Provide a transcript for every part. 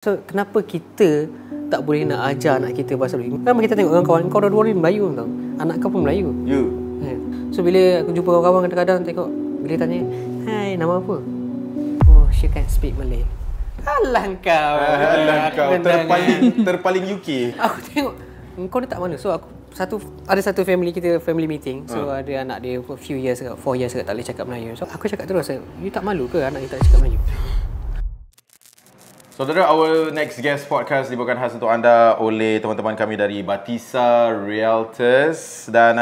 So, kenapa kita tak boleh nak ajar anak kita bahasa Melayu? Kan kita tengok kawan-kawan kau dua-dua ni Melayu tau. Anak kau pun Melayu. So, bila aku jumpa kawan-kawan kadang-kadang tengok, bila tanya, "Hai, nama apa?" "Oh, she can speak Malay." Alah kau. Terpaling UK. Aku tengok, kau ni tak malu. So, ada satu family kita, family meeting. So, ada anak dia for few years, 4 years tak boleh cakap Melayu. So, aku cakap terus, "You tak malu ke anak you tak cakap Melayu?" Saudara, our next guest podcast dibawakan khas untuk anda oleh teman-teman kami dari Batisa Realtors. Dan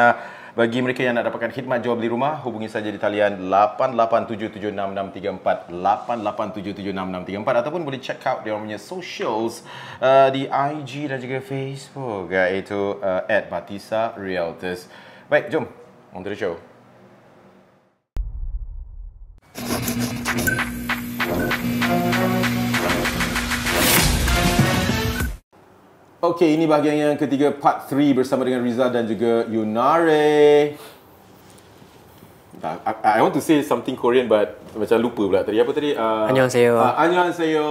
bagi mereka yang nak dapatkan khidmat jual beli rumah, hubungi saja di talian 88776634, 88776634, ataupun boleh check out dia punya socials di IG dan juga Facebook, iaitu @Batisa Realtors. Baik, jom on to the show. Okey, ini bahagian yang ketiga, part 3 bersama dengan Rizal dan juga Yunare. I want to say something Korean but macam lupa pula tadi. Apa tadi? Annyeonghaseyo. Annyeonghaseyo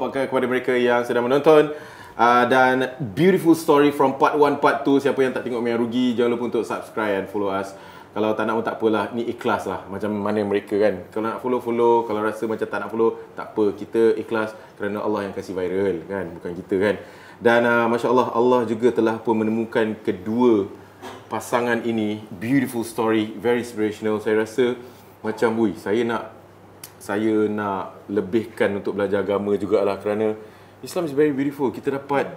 kepada mereka yang sedang menonton. Dan beautiful story from part 1, part 2. Siapa yang tak tengok memang rugi. Jangan lupa untuk subscribe and follow us. Kalau tak nak pun tak apalah, ni ikhlas lah. Macam mana mereka kan. Kalau nak follow. Kalau rasa macam tak nak follow, tak apa. Kita ikhlas kerana Allah yang kasih viral kan. Bukan kita kan. Dan Masya Allah, Allah juga telah pun menemukan kedua pasangan ini. Beautiful story, very inspirational. Saya rasa macam, saya nak lebihkan untuk belajar agama jugalah, kerana Islam is very beautiful. Kita dapat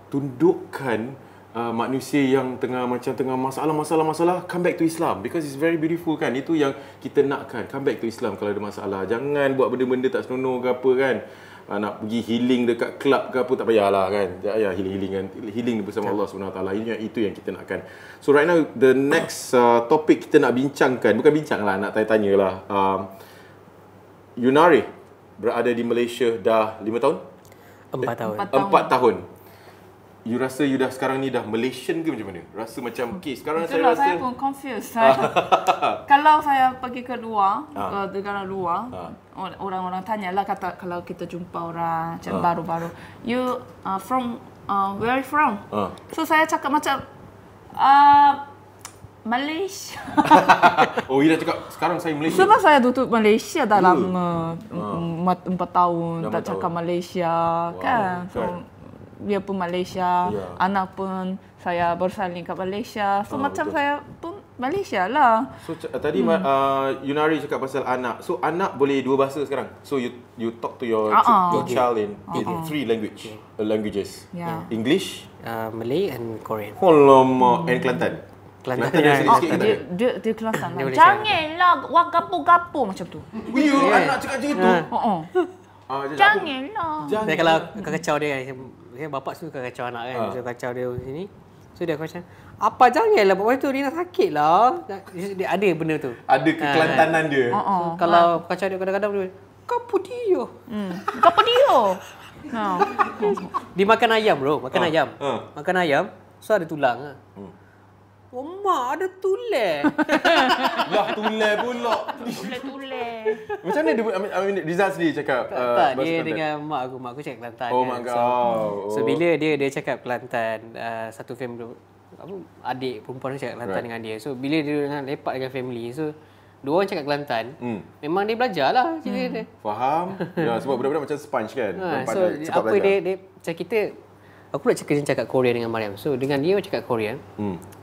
tundukkan manusia yang tengah masalah, come back to Islam, because it's very beautiful kan. Itu yang kita nakkan, come back to Islam kalau ada masalah. Jangan buat benda-benda tak senonoh ke apa kan. Nak pergi healing dekat club ke apa, tak payahlah kan. Ya, healing kan. Healing bersama Allah SWT. Itu yang kita nakkan. So right now, the next topik kita nak bincangkan, bukan bincang lah, nak tanya-tanya lah. Yunare berada di Malaysia dah 5 tahun? 4 tahun. 4 tahun. You rasa you dah sekarang ni dah Malaysian ke macam mana? Rasa macam, okay, sekarang itulah, saya rasa... saya pun confused. Kalau saya pergi ke luar, negara luar, orang-orang tanyalah, kata kalau kita jumpa orang macam baru-baru, you from where are you from? So saya cakap macam Malaysia. Oh, you dah cakap sekarang saya Malaysia. Sebab saya duduk Malaysia dalam 4 tahun, tak cakap Malaysia kan. So dia pun Malaysia, anak pun saya bersalin kat Malaysia. So macam betul. Saya pun Malaysia lah. So tadi Yunare cakap pasal anak. So anak boleh 2 bahasa sekarang. So you talk to your child in 3 languages. Yeah. English, Malay and Korean. Alamak, and Kelantan. Kelantan Dia Kelantan. Janganlah wak gapo-gapo macam tu. Anak cakap macam tu. Janganlah. Dan kalau kacau dia kan, bapak suka kacau anak kan. So kacau dia sini. So dia macam, "Apa janganlah bapak itu, dia nak sakit lah." Dia ada benda tu. Ada kekelantanan dia. So, kalau kacau dia kadang-kadang dia, "Kapu dia." Gapo dia? Dia makan ayam bro, makan ayam. Makan ayam, so ada tulang. "Oh mak, ada tulang." Lah, tulang pula. Tulang. Macam mana Rizal sendiri cakap? Tak, dia dengan mak aku cakap Kelantan. Oh, kan. mak kau. So bila dia cakap Kelantan, satu family, adik perempuan dia cakap Kelantan dengan dia. So bila dia lepak dengan family, so dua orang cakap Kelantan, memang dia belajar lah cerita dia. Faham? Ya, sebab budak-budak macam sponge kan. So apa dia macam kita, aku nak cakap Korean dengan Mariam. So dengan dia cakap Korean,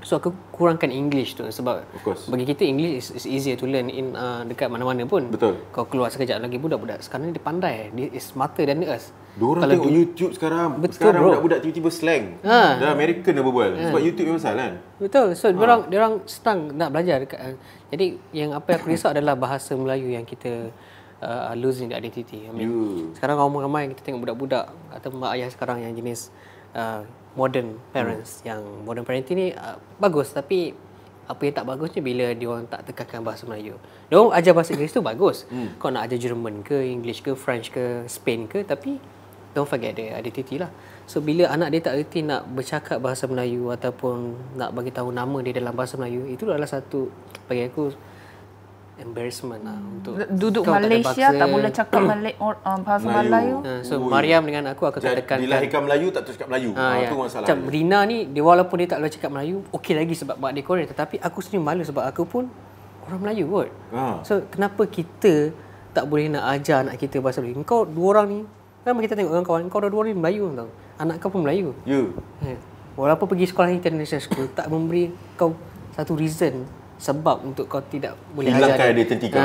so aku kurangkan English tu, sebab bagi kita English is easier to learn in dekat mana-mana pun. Betul. Kau keluar sekejap lagi, budak-budak sekarang ni dia pandai, dia is smarter than us. Diorang tengok YouTube sekarang. Betul, sekarang bro. budak-budak tiba-tiba slang. Dah American dah berbual. Sebab YouTube memang pasal kan. Betul. So diorang senang nak belajar dekat. Jadi yang apa yang aku risau adalah bahasa Melayu yang kita losing the identity. I mean, sekarang ramai kita tengok budak-budak atau mak ayah sekarang yang jenis modern parents, yang modern parenting ni bagus, tapi apa yang tak bagusnya bila dia orang tak tekankan bahasa Melayu. Dia orang ajar bahasa Inggeris tu bagus. Kau nak ajar Jerman ke, English ke, French ke, Spain ke, tapi don't forget the identity lah. So bila anak dia tak erti nak bercakap bahasa Melayu ataupun nak bagi tahu nama dia dalam bahasa Melayu, itu adalah satu, bagi aku, embarrassment lah untuk Duduk kau tak ada Malaysia bangsa. tak boleh cakap bahasa Melayu. So Mariam dengan aku akan tekankan. Dilahirkan Melayu tak tahu cakap Melayu. Ya. Itu masalah. Macam Rina ni, dia walaupun dia tak boleh cakap Melayu, okey lagi sebab mak dia Korea. Tetapi aku sendiri malu sebab aku pun orang Melayu kot. So kenapa kita tak boleh nak ajar anak kita bahasa Melayu? Kau dua orang ni, kan kita tengok kawan-kawan, kau dua ni Melayu tau. Anak kau pun Melayu. Walaupun pergi sekolah international school, tak memberi kau satu reason, sebab untuk kau tidak boleh ajar. Hilangkan identiti kau.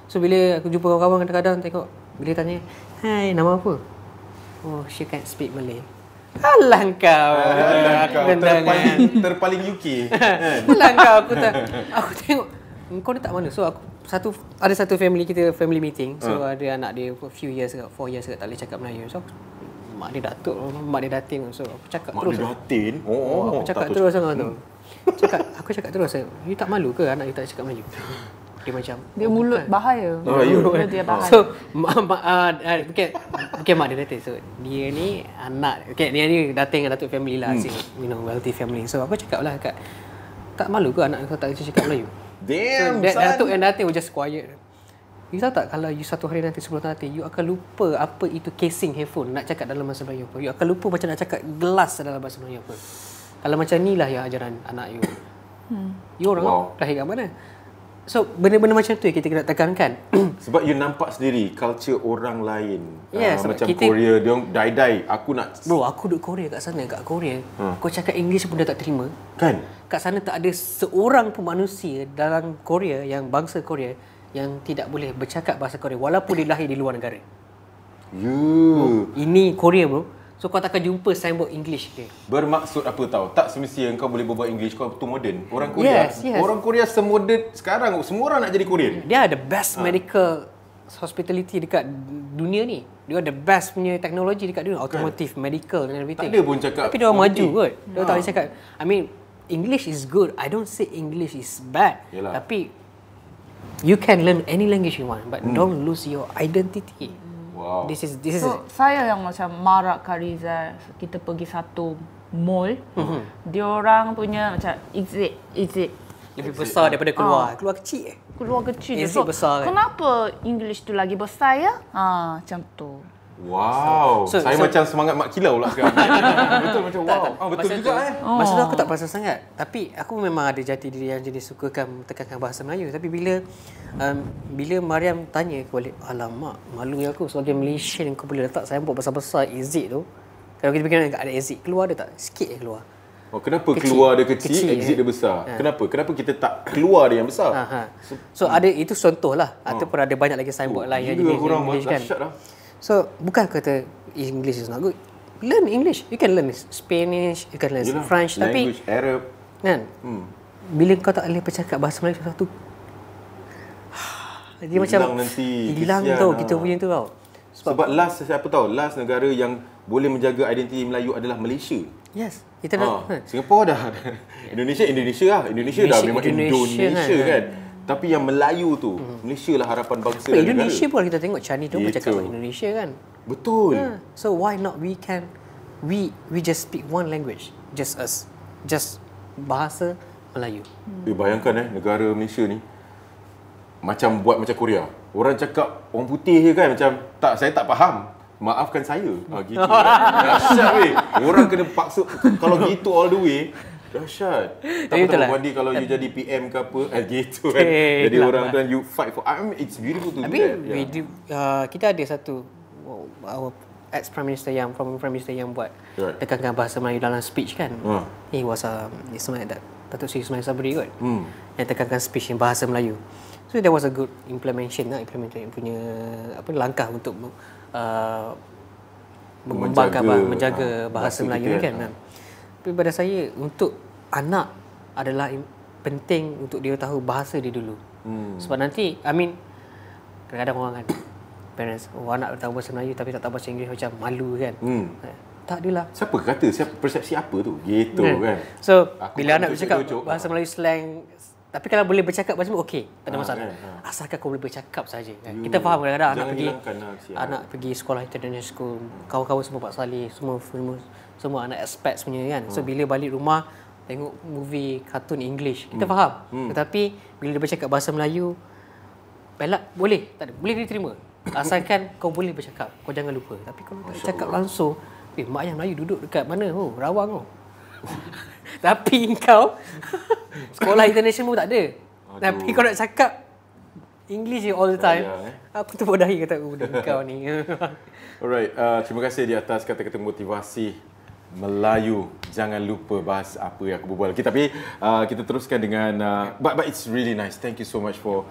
So bila aku jumpa kawan-kawan kadang-kadang tengok, bila tanya, "Hai, nama apa?" "Oh, she can't speak Malay." Alah kau. Terpaling UK. Alah kau, aku tengok kau ni tak mana. So aku ada satu family kita, family meeting. So ada anak dia for few years, 4 years tak boleh cakap Melayu. So mak dia datuk, mak dia datin. So aku cakap Mak terus. dia datin. Aku cakap terus sangat tu. Aku cakap terus, "You tak malu ke anak you tak cakap Melayu?" Dia macam, Dia mulut bahaya. Mulut dia bahaya. So bukan mak dia datin. So dia ni anak, dia ni dating datuk family lah, wealthy family. So aku cakap lah kat, "Tak malu ke anak kau tak cakap Melayu?" Damn, So datuk yang dating was just quiet. You tahu tak, kalau you satu hari nanti, sebelum nanti, you akan lupa apa itu casing handphone nak cakap dalam bahasa Melayu apa. You akan lupa macam nak cakap gelas dalam bahasa Melayu apa. Kalau macam ni lah yang ajaran anak you. You orang lahir kat mana? So benda-benda macam tu yang kita kena tekankan. Sebab you nampak sendiri culture orang lain. Macam kita, Korea, dia orang die-die. Aku nak... Bro, aku duduk Korea kat sana. Kat Korea, kau cakap English pun dia tak terima. Kan? Kat sana tak ada seorang pun manusia dalam Korea, yang bangsa Korea, yang tidak boleh bercakap bahasa Korea walaupun dia lahir di luar negara. Ini Korea, bro. So kau takkan jumpa signboard English ke? Bermaksud apa tahu? Tak semestinya kau boleh berbual English, kau tu modern. Orang Korea, orang Korea semoden sekarang, semua orang nak jadi Korean. Dia ada best medical hospitality dekat dunia ni. Dia ada best punya teknologi dekat dunia, automotive, medical and everything. Tak ada pun cakap. Tapi dia orang maju kot. Dia tak boleh cakap. I mean, English is good. I don't say English is bad. Tapi you can learn any language you want, but don't lose your identity. Wow. This is Saya yang macam marah Kariza, kita pergi satu mall, diorang punya macam exit lebih besar daripada keluar kecil. Keluar kecil. Exit besar kan? Kenapa English tu lagi besar ya? Macam tu. Wow. Saya macam semangat Mak Kilau pula sekarang. Betul macam wow. Betul juga Masa tu aku tak perasan sangat. Tapi aku memang ada jati diri yang jenis sukakan tekankan bahasa Melayu. Tapi bila Mariam tanya aku balik, "Alamak, malu aku sebagai Malaysian kau boleh letak signboard besar-besar exit tu." Kalau kita fikir ada exit, keluar dia tak? Sikit je keluar. Kenapa keluar dia kecil, exit dia besar? Kenapa kita tak keluar dia yang besar? So ada itu contoh lah. Ataupun ada banyak lagi signboard lain yang jenis English kan. So, bukan kata English is not good. Learn English. You can learn Spanish, you can learn French. Language, tapi Arab. Kan? Bila kau tak boleh bercakap bahasa Melayu satu, dia macam nanti. hilang tau kita punya tu tau. Sebab last siapa tahu, last negara yang boleh menjaga identiti Melayu adalah Malaysia. Yes. Kita dah Singapura dah. Indonesia dah memang Indonesia kan. Tapi yang Melayu tu, Malaysia lah harapan bangsa dan negara. Indonesia pun kita tengok Chinese tu bercakap bahasa Indonesia kan. Betul. So why not we just speak one language, just us, just bahasa Melayu. Bayangkan negara Malaysia ni macam buat macam Korea. Orang cakap orang putih je kan, macam saya tak faham. Maafkan saya. Gitu. Dahsyat weh. Orang kena paksa kalau gitu all the way. Dahsyat. Tak apa Wandi kalau you jadi PM ke apa, gitu kan. Jadi orang tu you fight for. I mean, it's beautiful to do that. Kita ada satu our ex Prime Minister yang buat tekankan bahasa Melayu dalam speech kan. He was Datuk Seri Ismail Sabri kot. Yang tekankan speech yang bahasa Melayu. So there was a good implementation punya langkah untuk mengembangkan menjaga bahasa Melayu kan. Tapi pada saya, untuk anak adalah penting untuk dia tahu bahasa dia dulu. Sebab nanti, kadang-kadang orang kan, parents, anak tahu bahasa Melayu tapi tak tahu bahasa Inggeris, macam malu kan. Tak adalah. Siapa kata? Persepsi apa tu? Gitu kan. So, bila anak bercakap bahasa Melayu slang, tapi kalau boleh bercakap bahasa Melayu, okey, tak ada masalah. Asalkan kau boleh bercakap saja. Kita faham kadang-kadang anak pergi sekolah international school, kawan-kawan semua Pak Saleh, semua anak expats punya kan. So bila balik rumah tengok movie kartun English, kita faham. Tetapi bila dia bercakap bahasa Melayu, Pelak boleh, tak ada. Boleh diterima. Asalkan kau boleh bercakap, kau jangan lupa. Tapi kalau tak cakap langsung, mak ayah Melayu duduk dekat mana? Oh, Rawang. Tapi kau sekolah international pun tak ada. Tapi kau nak cakap English je all the time. Aku terbodahi kata budak kau ni. Alright, terima kasih di atas kata-kata motivasi Melayu. Jangan lupa bahas apa yang aku berbual. Tapi kita teruskan dengan but it's really nice. Thank you so much for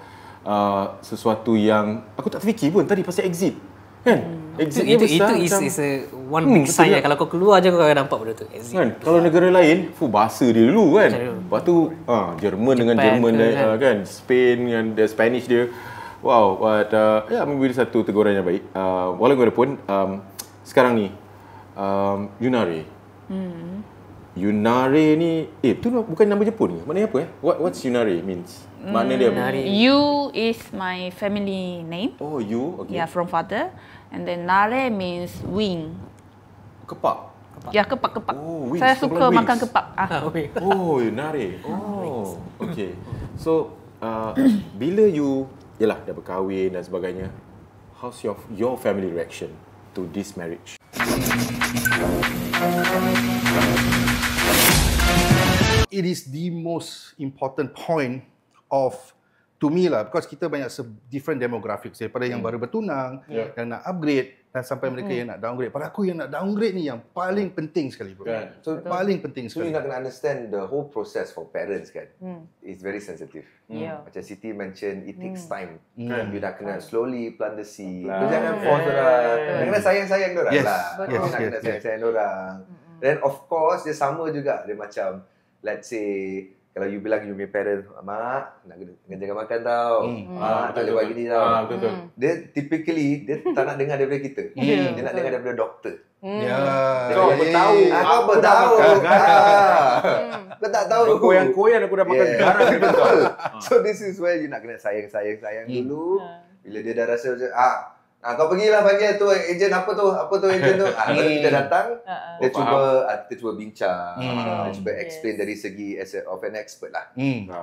sesuatu yang aku tak terfikir pun tadi pasal exit. Kan? Exit Itu is a one big sign. Kalau kau keluar je kau akan nampak benda tu. Exit. Kan? Kalau negara lain, bahasa dia dulu kan. Lepas tu Jerman dengan Jerman kan, Spain dengan Spanish dia. Wow, but memberi satu teguran yang baik. Walaupun sekarang ni Yunare. Yunare ni tu bukan nama Jepun ke? Maknanya apa What's Yunare means? Makna dia apa? Yu is my family name. Oh, you. Okay. Yeah, from father. And then Nare means wing. Kepak. Ya, kepak. Oh, wings. Saya suka Sebelah makan wings. kepak. Oh, Yunare. Oh, okay. So, bila you dah berkahwin dan sebagainya, how's your family reaction to this marriage? It is the most important point of to me lah, because kita banyak different demographics daripada yang baru bertunang, yang nak upgrade dan sampai mereka yang nak downgrade. Pada aku yang nak downgrade ni yang paling penting sekali bro. Kan? So paling penting So sekali. you nak kena understand the whole process for parents kan. It's very sensitive. Yeah. Macam Siti mention it takes time. Kan? You nak kena slowly plant the seed. You jangan force orang. You kena sayang-sayang diorang Yes. lah. Yes, You nak yes, kena yes. sayang-sayang diorang. Then of course dia sama juga. Dia macam let's say kalau you bilang you punya parent, mak nak kena jaga makan tau. Mak tak boleh buat gini tau. Betul. Dia typically dia tak nak dengar daripada kita. Dia nak dengar daripada doktor. Ya. Kau apa tahu? Kau apa tahu? Kau tak tahu. Koyan-koyan aku dah makan garang. Betul. So this is where you nak kena sayang dulu. Bila dia dah rasa macam kau pergilah panggil tu ejen apa tu ejen tu. Kalau kita datang, kita cuba bincang, dia cuba explain dari segi of an expert lah.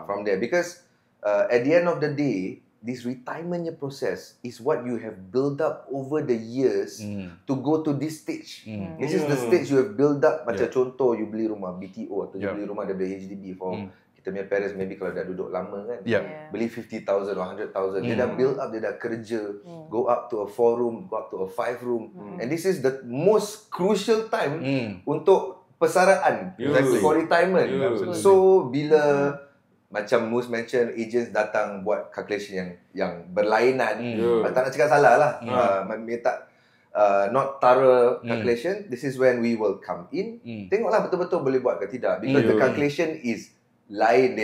From there, because at the end of the day, this retirement process is what you have built up over the years to go to this stage. This is the stage you have built up. Macam contoh, you beli rumah BTO atau you beli rumah daripada HDB for kita punya parents, maybe kalau dah duduk lama kan, beli 50,000 or 100,000, dia dah build up, dia dah kerja, go up to a 4 room, go up to a 5 room, and this is the most crucial time untuk persaraan, for retirement. So bila macam Mus mention agents datang buat calculation yang berlainan, tak nak cakap salah lah, minta not thorough calculation, this is when we will come in, tengoklah betul-betul boleh buat ke tidak, because the calculation is lain,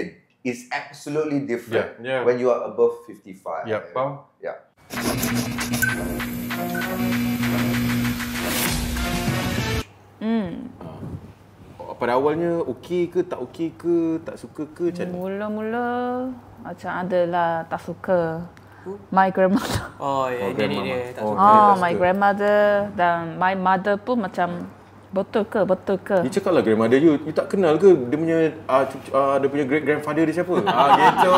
is absolutely different when you are above 55. Faham? Pada awalnya okey ke, tak okey ke, tak suka ke macam mana? Mula-mula macam adalah tak suka. My grandmother. Oh, ya, dia tak suka. My grandmother dan my mother pun macam betul ke? You cakap lah grandmother you tak kenal ke dia punya dia punya great grandfather dia siapa? Gitu.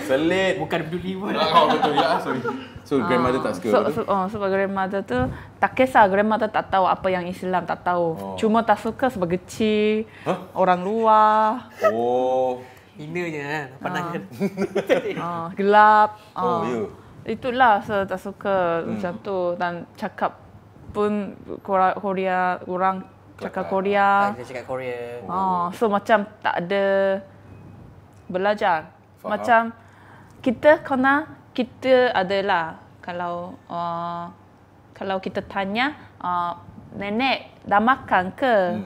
Selit. Bukan peduli pun. Betul ya, sorry. So grandmother tak suka. Sebab grandmother tu tak kisah, grandmother tak tahu apa yang Islam, tak tahu. Cuma tak suka sebab kecil, orang luar. Hinanya pandangan. Gelap. Ya. Itulah saya tak suka macam tu, dan cakap pun orang cakap Korea. Kita cakap Korea. So macam tak ada belajar. Faham. Macam kita adalah kalau kita tanya nenek dah makan ke?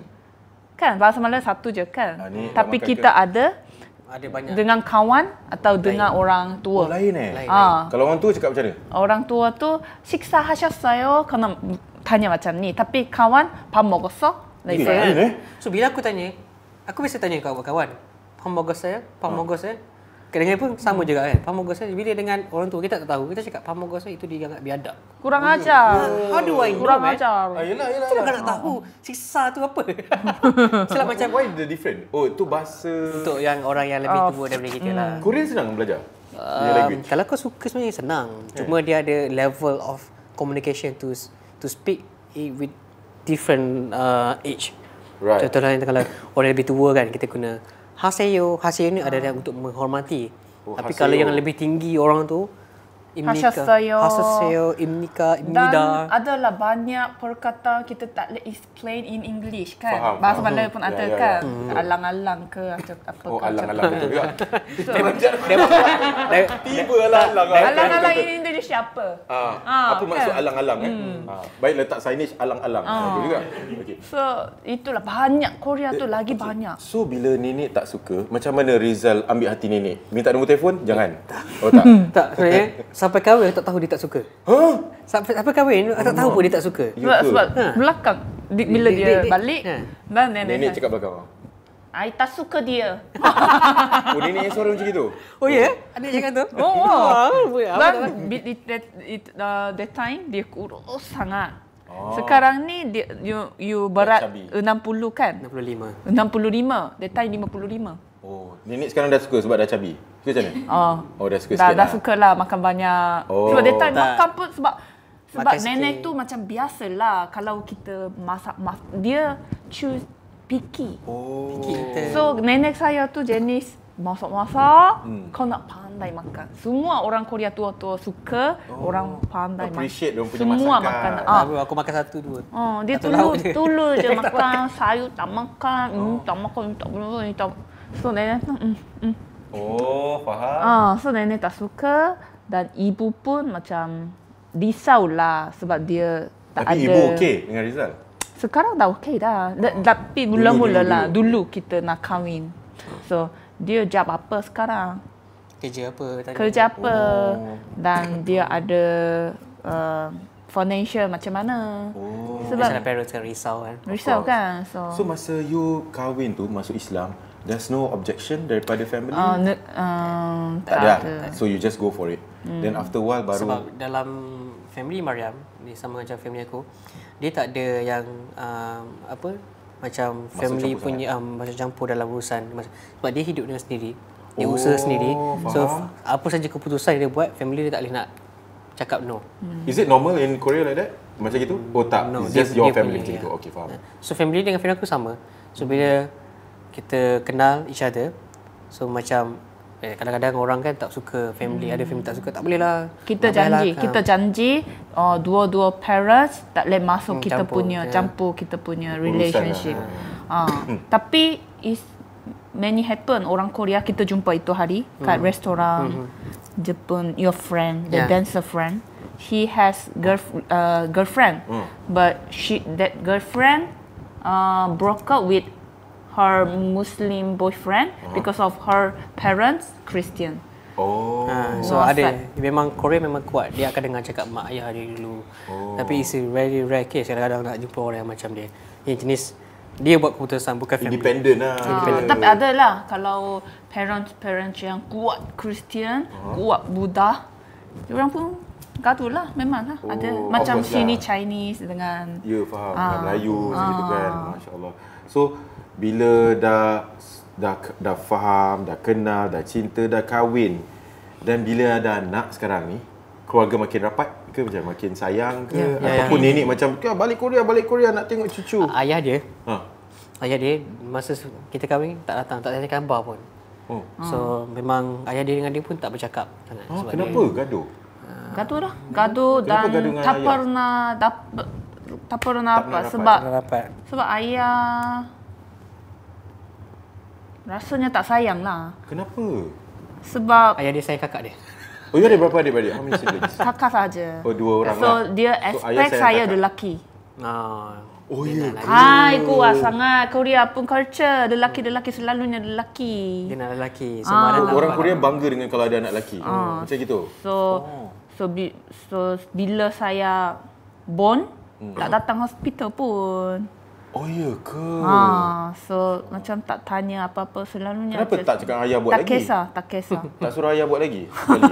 Kan bahasa Melayu satu je kan. Tapi kita ada banyak dengan kawan atau dengan orang tua. Lain Lain. Kalau orang tua cakap macam mana? Orang tua tu 식사 하셨어요? Kena tanya macam ni. Tapi kawan, 밥 먹었어? Like Lain So bila aku tanya, aku biasa tanya kawan-kawan, 밥 먹었어요? 밥 먹었어요? Kadang-kadang pun sama juga kan. 밥 먹었어요? Bila dengan orang tua kita tak tahu, kita cakap 밥 먹었어요 itu dianggap biadab. kurang ajar. How do I know? Kurang ajar. Yelah. Kita kan nak tahu siksa tu apa. Sebab macam Why the different? Oh, itu bahasa untuk yang orang yang lebih tua daripada kita lah. Korean senang belajar. Kalau kau suka sebenarnya senang. Cuma dia ada level of communication to speak with different age. Right. Contohnya kalau orang lebih tua kan, kita guna haseyo. Haseyo ni adalah untuk menghormati. Tapi haseyo. kalau yang lebih tinggi orang tu Haseyo. imnika, Dan imnida. adalah banyak perkataan kita tak boleh explain in English kan. Faham, Bahasa faham. Malay pun ada Ya, ya, kan. ya. Alang-alang ke atau apa Oh, ke. alang-alang betul juga. Dia- Tiba alang-alang. Alang-alang in Indonesia apa? Apa maksud kan? alang-alang baik letak signage alang-alang. Betul juga. Okey. So, itulah banyak. Korea tu lagi banyak. So bila nenek tak suka, macam mana Rizal ambil hati nenek? Minta nombor telefon? Jangan. Oh tak. Tak, sebenarnya sampai kahwin tak tahu dia tak suka. Huh? Sampai kahwin tak tahu pun dia tak suka. Sebab, ke? sebab belakang bila dia Dik. balik dan Nenek nenek cakap belakang. I tak suka dia. Oh nenek yang suara macam gitu? Oh ya? Adik cakap tu? Dan that time dia kurus sangat. Sekarang ni dia you berat chubby. 60 kan? 65. 65. That time 55. Oh, nenek sekarang dah suka sebab dah cabi. Suka macam mana? Oh, dah suka Dah sikit lah. suka lah makan banyak. Oh. Sebab that time Tak. makan pun sebab Makan nenek sikit. tu macam biasalah kalau kita masak dia choose picky. Oh. So nenek saya tu jenis masak-masak, kau nak pandai makan. Semua orang Korea tua-tua suka orang pandai makan. Appreciate diorang punya Semua masakan. makan. Aku makan 1-2. Dia Satu lauk je. tulu je makan, sayur tak makan, tak makan, tak boleh, tak. So nenek tu, Oh, faham. so nenek tak suka dan ibu pun macam risaulah sebab dia tak Tapi ada. ibu okey dengan Rizal? Sekarang dah okey dah. Tapi mula-mula lah dulu kita nak kahwin. So dia job apa sekarang? Kerja apa? Tanya. Kerja apa? Dan dia ada financial macam mana? Biasalah parents kan risau kan. Risau kan? So masa you kahwin tu masuk Islam, there's no objection daripada family? Tak ada. So you just go for it. Then after a while baru Sebab dalam family Mariam, ni sama macam family aku, dia tak ada yang macam family campur punya macam campur dalam urusan. Sebab dia hidup dengan sendiri. Dia usaha sendiri. So apa saja keputusan dia buat, family dia tak boleh nak cakap no. Is it normal in Korea like that? Macam gitu? Oh tak, No, it's just your family punya, macam gitu. Okay, faham. So family dengan family aku sama. So bila kita kenal each other, so macam kadang-kadang orang kan tak suka family, ada family tak suka, tak boleh lah. Kita Tak payahlah. kita janji dua-dua parents tak boleh masuk kita campur, punya campur kita punya Urusan relationship. Tapi is many happen orang Korea kita jumpa itu hari kat restoran Jepun, your friend, the Yeah. dancer friend, he has girlfriend, but that girlfriend broke up with her Muslim boyfriend because of her parents Christian. Oh. So ada memang Korea memang kuat. Dia akan dengar cakap mak ayah dia dulu. Tapi it's a very rare case kadang-kadang nak jumpa orang yang macam dia. Yang jenis dia buat keputusan bukan family. Independent lah. Tapi ada lah kalau parents yang kuat Christian, kuat Buddha, orang pun gaduh lah memang lah. Ada macam obvious sini lah. Chinese dengan Ya, faham. Dengan Melayu gitu kan. Masya-Allah. So bila dah faham, dah kenal, dah cinta, dah kahwin dan bila ada anak sekarang ni, keluarga makin rapat ke macam makin sayang ke ataupun nenek macam balik Korea nak tengok cucu. Ayah dia, Ha. ayah dia masa kita kahwin tak datang, tak tanya khabar pun. So memang ayah dia dengan dia pun tak bercakap sangat. Oh, sebab kenapa gaduh? gaduh lah. Gaduh Kenapa dan gaduh dengan tak ayah? pernah tak pernah apa rapat. rapat. sebab ayah rasanya tak sayang lah. Kenapa? Sebab Ayah dia sayang kakak dia. Oh, you ada berapa adik-beradik? How many siblings? kakak saja. Oh, 2 orang So lah. dia So, ayah expect sayang saya kakak. lelaki. Oh, ya. Hai, kuat sangat. Korea pun culture. Lelaki selalunya lelaki. Dia nak lelaki. So mana nak Orang buat. Korea bangga dengan kalau ada anak lelaki. Macam gitu. So bila saya born, tak datang hospital pun. Oh, ya ke? So macam tak tanya apa-apa selalunya. Kenapa tak cakap ayah buat tak lagi? Tak kisah. Tak suruh ayah buat lagi? Sekali.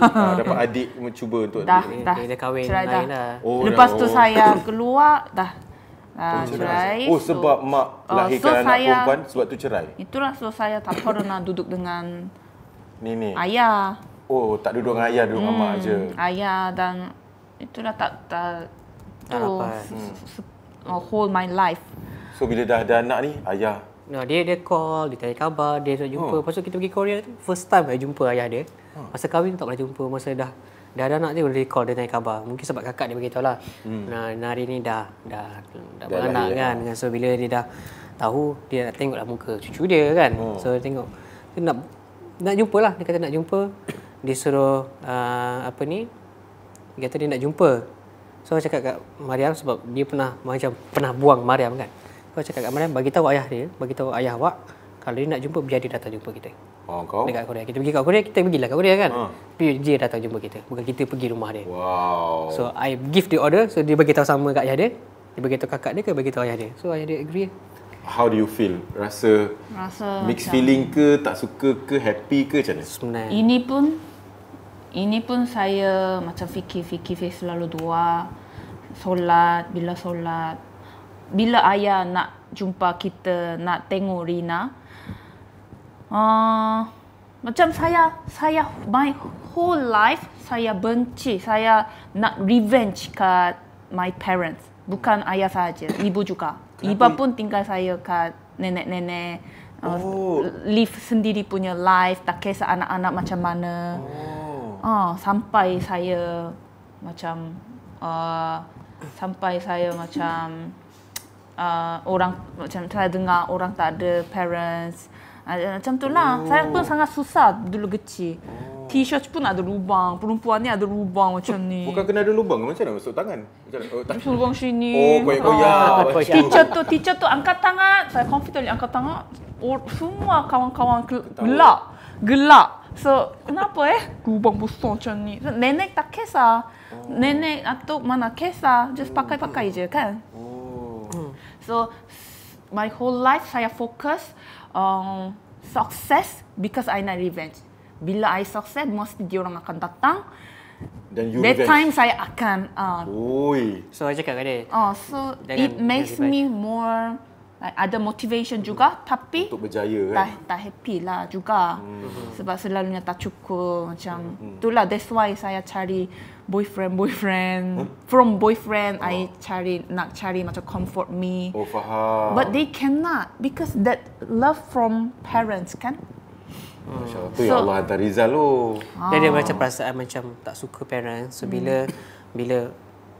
Dapat adik mencuba untuk Dah, adik. Dia kahwin cerai lain dah. lah. Oh, Lepas dah. tu saya keluar dah. Cerai. Oh, sebab mak lahirkan anak perempuan, sebab tu cerai? Itulah so saya tak pernah duduk dengan Nenek. ayah. Oh, tak duduk dengan ayah, duduk dengan mak je. Ayah dan itulah tak dapat. whole my life. So bila dah ada anak ni, ayah Nah, dia call, dia tanya khabar, dia nak jumpa. Lepas tu kita pergi Korea tu, first time saya jumpa ayah dia. Masa kahwin tak pernah jumpa, masa dah ada anak dia boleh call, dia tanya khabar. Mungkin sebab kakak dia beritahu lah. Nah, hari ni dah beranak kan. So bila dia dah tahu, dia nak tengoklah muka cucu dia kan. So dia tengok. Dia nak jumpa lah, dia kata nak jumpa. Dia suruh dia kata dia nak jumpa. So saya cakap kat Mariam sebab dia pernah buang Mariam kan. So saya cakap kat Mariam, bagi tahu ayah dia, bagi tahu ayah awak kalau dia nak jumpa biar dia datang jumpa kita. Kau? Dekat Korea. Kita pergi kat Korea, kita pergilah kat Korea kan. Tapi dia datang jumpa kita, bukan kita pergi rumah dia. Wow. So I give the order, so dia bagi tahu sama kat ayah dia. Dia bagi tahu kakak dia ke bagi tahu ayah dia. So ayah dia agree. How do you feel? Rasa mixed feeling ke, tak suka ke, happy ke macam mana? Sebenarnya. Ini pun saya macam fikir selalu doa, solat, bila ayah nak jumpa kita, nak tengok Rina, macam saya my whole life saya benci, saya nak revenge kat my parents, bukan ayah saja, ibu juga. Ibu pun tinggal saya kat nenek-nenek, live sendiri punya life, tak kisah anak-anak macam mana. Sampai saya macam orang macam saya dengar orang tak ada parents, macam tu lah. Saya pun sangat susah dulu kecil. T-shirt pun ada lubang, perempuan ni ada lubang macam ni. Bukan kena ada lubang, macam mana masuk tangan? Masuk lubang sini. Koyak-koyak. Teacher tu angkat tangan, saya confidently angkat tangan. Semua kawan-kawan gelak. So, kenapa lubang besar macam ni? So, nenek tak kisah. Nenek atau mana kisah, just pakai-pakai je kan. So, my whole life saya fokus on success because I need revenge. Bila I sukses, mesti diorang akan datang. Dan you that revenge. time saya akan. So I cakap kat dia. So it makes me more like ada motivation juga, tapi untuk berjaya kan. Tak happy lah juga. Sebab selalunya tak cukup macam. Itulah that's why saya cari boyfriend. From boyfriend I nak cari macam comfort me. Oh, faham. But they cannot because that love from parents kan. Masya-Allah. Tu ya Allah hantar Rizal tu. Dia macam perasaan macam tak suka parents. So bila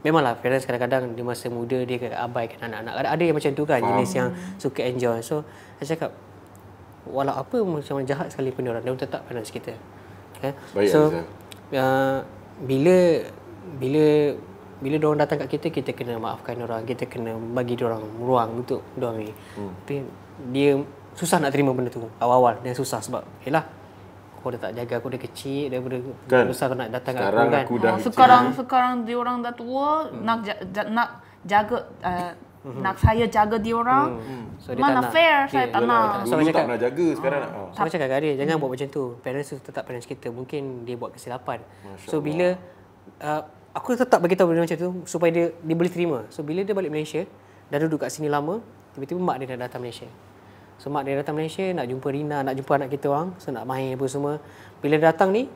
memanglah parents kadang-kadang di masa muda dia abaikan anak-anak. Ada yang macam tu kan, jenis yang suka enjoy. So saya cakap walau apa macam jahat sekali pun dia tetap parents kita. Okay? Baik, so bila diorang datang kat kita kena maafkan diorang, kita kena bagi diorang ruang untuk diorang ni. Tapi dia susah nak terima benda tu awal-awal. Dia susah sebab yalah kau dah tak jaga aku dah kecil, daripada kan? Besar kau nak datang kat sekarang aku kan. Sekarang diorang dah tua, nak jaga nak saya jaga diorang. So, dia mana tak fair, nak. saya tak nak. Dulu tak pernah jaga, sekarang nak. So macam cakap dia, jangan buat macam tu. Parents tu tetap parents kita. Mungkin dia buat kesilapan. So bila aku tetap bagi tahu benda macam tu supaya dia boleh terima. So bila dia balik Malaysia, dah duduk kat sini lama, tiba-tiba mak dia dah datang Malaysia. So mak dia datang Malaysia nak jumpa Rina, nak jumpa anak kita orang, so nak main apa semua. Bila dia datang ni,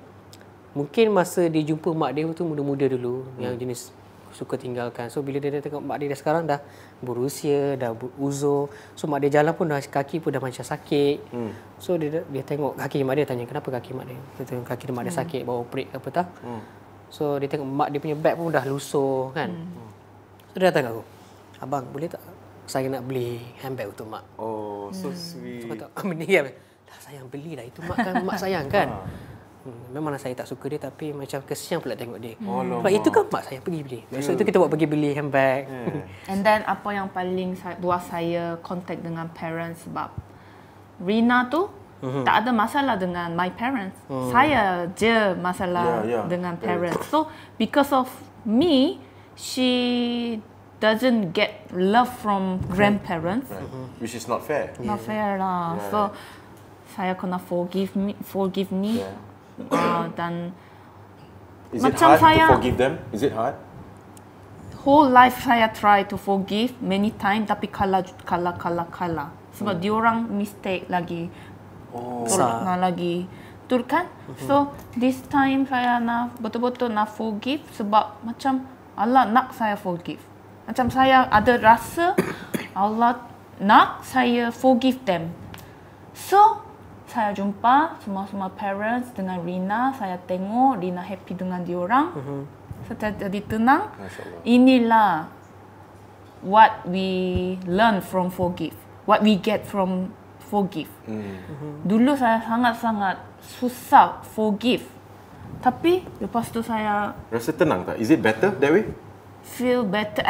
mungkin masa dia jumpa mak dia tu muda-muda dulu, yang jenis suka tinggalkan. So bila dia tengok mak dia dah sekarang dah berusia, dah uzur. So mak dia jalan pun dah kaki pun dah macam sakit. So dia tengok kaki mak dia, tanya kenapa kaki mak dia. Dia tengok kaki mak dia sakit, bawa operate apa tak. So dia tengok mak dia punya bag pun dah lusuh kan. So dia datang kat aku. Abang, boleh tak saya nak beli handbag untuk mak? Oh, so sweet. So kata, benda dia. Dah sayang belilah, itu mak kan mak sayang kan. Memanglah saya tak suka dia tapi macam kesian pula tengok dia. Sebab itu kan mak saya pergi beli. Maksud itu kita buat pergi beli handbag. And then apa yang paling buat saya contact dengan parents sebab Rina tu tak ada masalah dengan my parents. Saya je masalah dengan parents. So because of me, she doesn't get love from grandparents. Which is not fair. Not fair lah. So saya kena forgive me. Dan Is it macam hard saya to forgive them? Is it hard? whole life saya try to forgive many time tapi kalah. Sebab diorang mistake lagi. Lagi. betul kan? So this time saya nak betul-betul nak forgive sebab macam Allah nak saya forgive. Macam saya ada rasa Allah nak saya forgive them. So saya jumpa semua parents dengan Rina, saya tengok Rina happy dengan diorang. Saya jadi tenang. Inilah what we learn from forgive, what we get from forgive. Dulu saya sangat-sangat susah forgive, tapi lepas tu saya Rasa tenang tak? Is it better that way? feel better.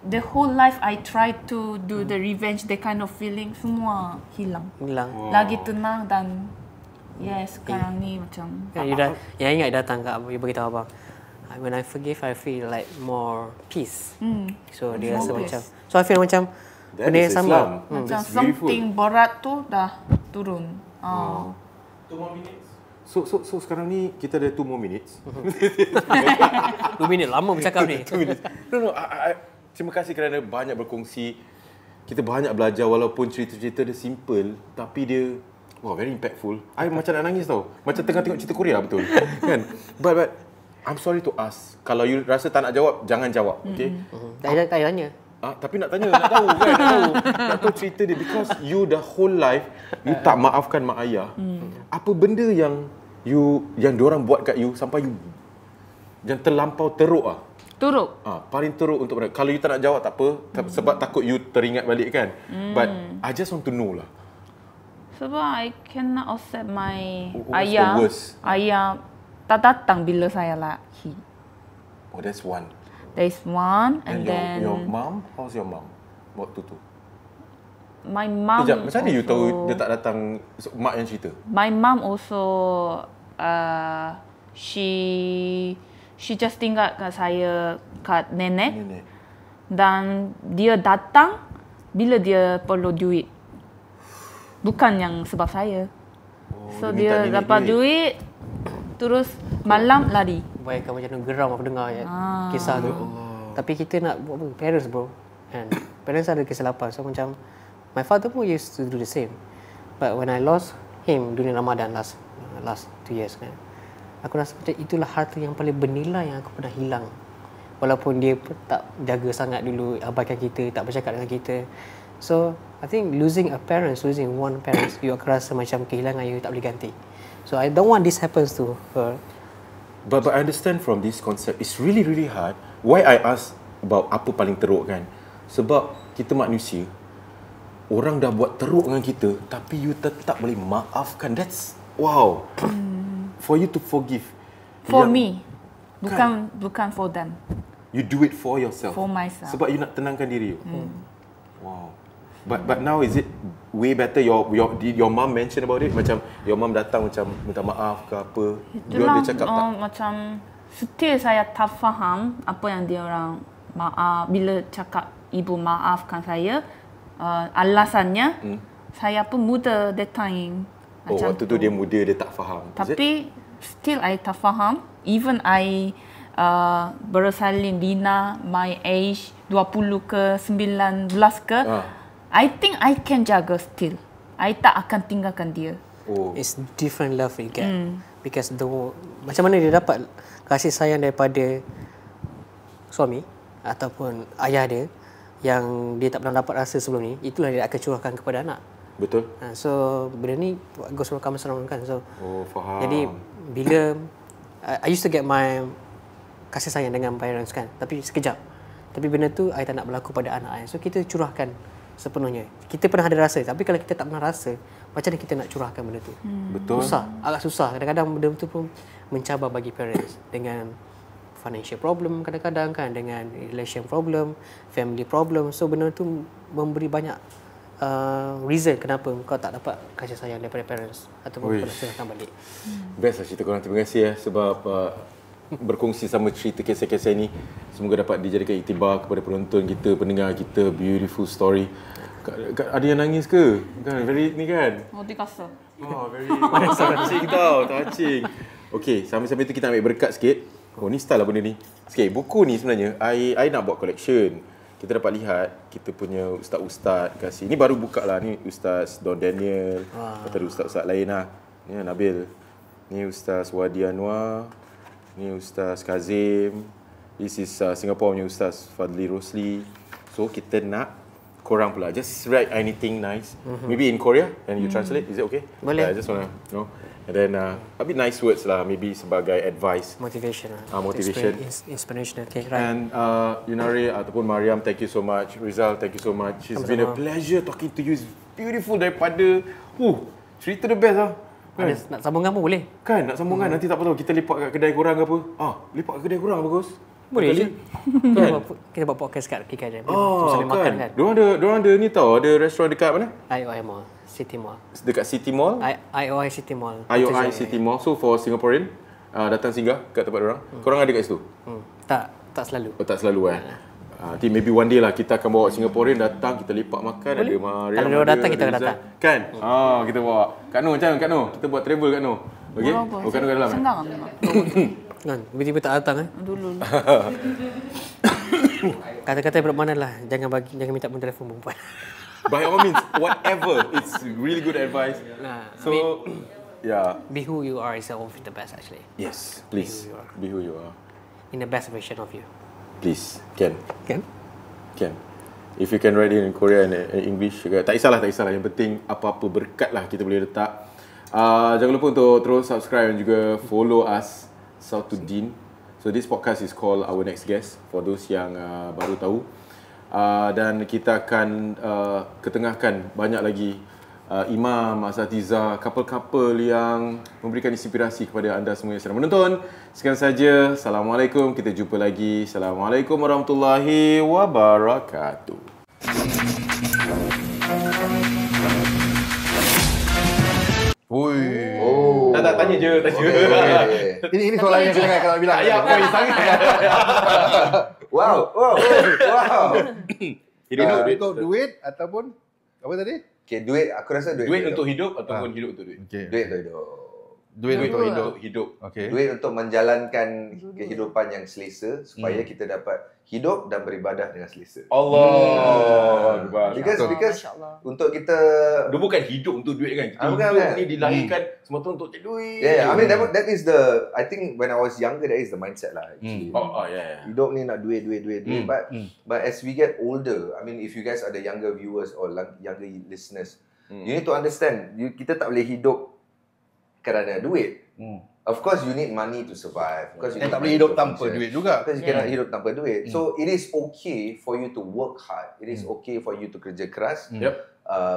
The whole life I try to do the revenge, that kind of feeling semua hilang. Lagi tenang dan sekarang ni macam Kan, you dah, yang ingat datang kat you beritahu abang. When I forgive, I feel like more peace. So dia rasa More macam. So I feel macam That benda is yang sama. Islam. macam That's beautiful. something berat tu dah turun. 2 more minutes. So sekarang ni kita ada 2 more minutes. 2 minit lama bercakap ni. 2 minutes. No, terima kasih kerana banyak berkongsi. Kita banyak belajar walaupun cerita-cerita dia simple tapi dia very impactful. I macam nak nangis tau. Macam tengah tengok cerita Korea betul. Kan? But I'm sorry to ask. Kalau you rasa tak nak jawab, jangan jawab. Okay? Tak tanya. Tapi nak tanya, nak tahu kan, nak tahu cerita dia because you the whole life you tak maafkan mak ayah. Apa benda yang diorang buat kat you sampai you yang terlampau teruk Turuk. paling teruk untuk mereka. Kalau you tak nak jawab tak apa sebab takut you teringat balik kan. But I just want to know lah. Sebab I cannot accept my What's the worst? ayah tak datang bila saya lahir. Oh, that's one. There is one and then your mom, how's your mom waktu tu? my mom Sekejap, macam mana you tahu also- dia tak datang, mak yang cerita? My mom also she just tinggal kat saya kat nenek Nenek. dan dia datang bila dia perlu duit. Bukan yang sebab saya. So dia minta dia nenek dapat duit terus malam lari. Bayangkan macam mana geram aku dengar kisah tu. Tapi kita nak buat apa? Parents bro. And parents ada kesilapan. So macam my father pun used to do the same. But when I lost him during Ramadan last 2 years kan. Aku rasa macam itulah harta yang paling bernilai yang aku pernah hilang. Walaupun dia tak jaga sangat dulu, abaikan kita, tak bercakap dengan kita. So I think losing one parent, you akan rasa macam kehilangan you tak boleh ganti. So I don't want this happens to her. But I understand from this concept, it's really hard. Why I ask about apa paling teruk kan? Sebab kita manusia, orang dah buat teruk dengan kita, tapi you tetap boleh maafkan. That's wow. For you to forgive. For me. Bukan for them. You do it for yourself. For myself. Sebab you nak tenangkan diri you. Wow. But now is it way better? Your mom mention about it? Macam your mom datang macam minta maaf ke apa? Itulah Dia cakap tak? macam still saya tak faham apa yang dia orang maaf bila cakap ibu maafkan saya. Alasannya saya pun muda that time. Macam Waktu tu dia muda, dia tak faham. Is it? Tapi still I tak faham. Even I bersalin Dina my age 20 ke 19 ke. I think I can jaga still. I tak akan tinggalkan dia. It's different love you get. Because macam mana dia dapat kasih sayang daripada suami ataupun ayah dia yang dia tak pernah dapat rasa sebelum ni, itulah dia akan curahkan kepada anak. Betul. So benda ni goes from comes around kan. So faham. jadi bila I used to get my kasih sayang dengan parents kan, tapi sekejap. Tapi benda tu I tak nak berlaku pada anak I. So kita curahkan sepenuhnya. Kita pernah ada rasa, tapi kalau kita tak pernah rasa, macam mana kita nak curahkan benda tu? Betul. Agak susah. Kadang-kadang benda tu pun mencabar bagi parents dengan financial problem kadang-kadang kan, dengan relation problem, family problem. So benda tu memberi banyak reason kenapa kau tak dapat kasih sayang daripada parents ataupun kau nak serahkan balik. Best lah cerita korang. Terima kasih sebab berkongsi sama cerita kisah-kisah ni. Semoga dapat dijadikan iktibar kepada penonton kita, pendengar kita. Beautiful story. Ada yang nangis ke? Kan very ni kan? Di kasa. Very touching tau, touching. Okey, sambil-sambil tu kita ambil berkat sikit. Ni style lah benda ni. Sikit, buku ni sebenarnya I nak buat collection. Kita dapat lihat kita punya ustaz-ustaz kasih. Ni baru buka lah, ni Ustaz Don Daniel. Atau ustaz-ustaz lain lah. Ni Nabil. Ni Ustaz Wadi Anwar. Ni Ustaz Kazim. This is Singapore punya Ustaz Fadli Rosli. So kita nak korang pula just write anything nice. Maybe in Korea and you translate. Is it okay? Boleh. I just wanna and then a bit nice words lah, maybe sebagai advice. Motivation. Motivation. Inspiration. Okay, right. And Yunari ataupun Mariam, thank you so much. Rizal, thank you so much. It's been a pleasure talking to you. It's beautiful daripada cerita the best lah. Kan? Nak sambungkan pun boleh. Kan, nak sambungkan. Nanti tak apa tahu kita lepak kat kedai korang ke apa. Lepak kat kedai korang bagus. Boleh je. Kan? Kita buat podcast kat KKJ. Kan. Makan kan. Diorang ada ni tau, ada restoran dekat mana? IOI Mall, City Mall. Dekat City Mall? IOI City Mall. IOI City Mall. So for Singaporean, datang singgah kat tempat diorang. Korang ada kat situ? Tak selalu. Tak selalu nanti maybe one day lah kita akan bawa Singaporean datang, kita lepak makan. Boleh. Ada Mariam. Kalau diorang datang, kita akan datang. Kan? Kita bawa. Kak Noh, macam Kak Noh? Kita buat travel Kak Noh. Okay? Kak Noh kat dalam. Senang. Kan, tiba-tiba tak datang Dulu. Kata-kata bermakna lah. Jangan minta pun telefon perempuan. By all means, whatever. It's really good advice. So, yeah. Be who you are is always the best actually. Yes, please. Be who you are. In the best version of you. Please, can. Can? If you can write it in Korean and English, tak kisahlah. Yang penting apa-apa berkat lah kita boleh letak. Jangan lupa untuk terus subscribe dan juga follow us, Sautuddin. So this podcast is called Our Next Guest for those yang baru tahu. Dan kita akan ketengahkan banyak lagi imam, asatiza, couple-couple yang memberikan inspirasi kepada anda semua yang sedang menonton. Sekian saja. Assalamualaikum. Kita jumpa lagi. Assalamualaikum warahmatullahi wabarakatuh. Tak tanya je. Ini soalan yang saya kalau bilang. Ayah boy sangat. Wow. Untuk duit ataupun apa tadi? Okay, duit. Aku rasa duit. Duit untuk hidup ataupun hidup untuk duit. Okay. Duit untuk hidup. Duit untuk hidup. Okay. Duit untuk menjalankan kehidupan yang selesa supaya kita dapat hidup dan beribadah dengan selesa. Allah Akbar. Because untuk kita dia bukan hidup untuk duit kan. Kita bukan. hidup ni dilahirkan semata untuk cari duit. Yeah, I mean that is the, I think when I was younger that is the mindset lah actually. Yeah. Hidup ni nak duit. But as we get older, I mean if you guys are the younger viewers or younger listeners, you need to understand kita tak boleh hidup kerana duit. Of course you need money to survive. Tak boleh hidup tanpa duit juga. Because you cannot hidup tanpa duit. So it is okay for you to work hard. It is okay for you to kerja keras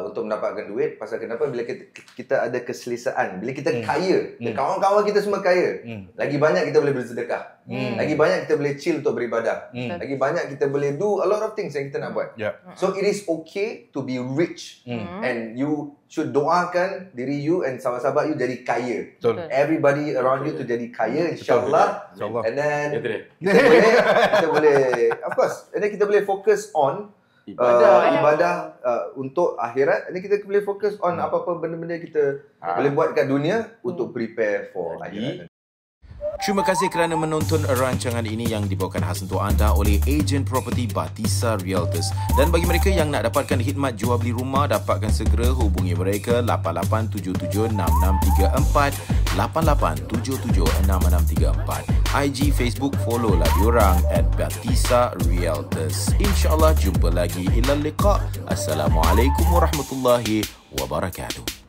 untuk mendapatkan duit. Pasal kenapa? Bila kita ada keselesaan, bila kita kaya, kawan-kawan kita semua kaya, lagi banyak kita boleh bersedekah, lagi banyak kita boleh chill untuk beribadah, lagi banyak kita boleh do a lot of things yang kita nak buat. So it is okay to be rich, and you should doakan diri you and sahabat-sahabat you jadi kaya. Everybody around you to jadi kaya, insyaAllah. And then kita boleh, of course, and then kita boleh fokus on ibadah untuk akhirat. And then kita boleh fokus on apa-apa benda-benda kita boleh buat kat dunia untuk prepare for akhirat. Terima kasih kerana menonton rancangan ini yang dibawakan khas untuk anda oleh ejen property Batisa Realtors. Dan bagi mereka yang nak dapatkan khidmat jual beli rumah, dapatkan segera hubungi mereka 88776634, 88776634. IG, Facebook, follow lah diorang @Batisa Realtors. InsyaAllah jumpa lagi. Ilal liqa. Assalamualaikum warahmatullahi wabarakatuh.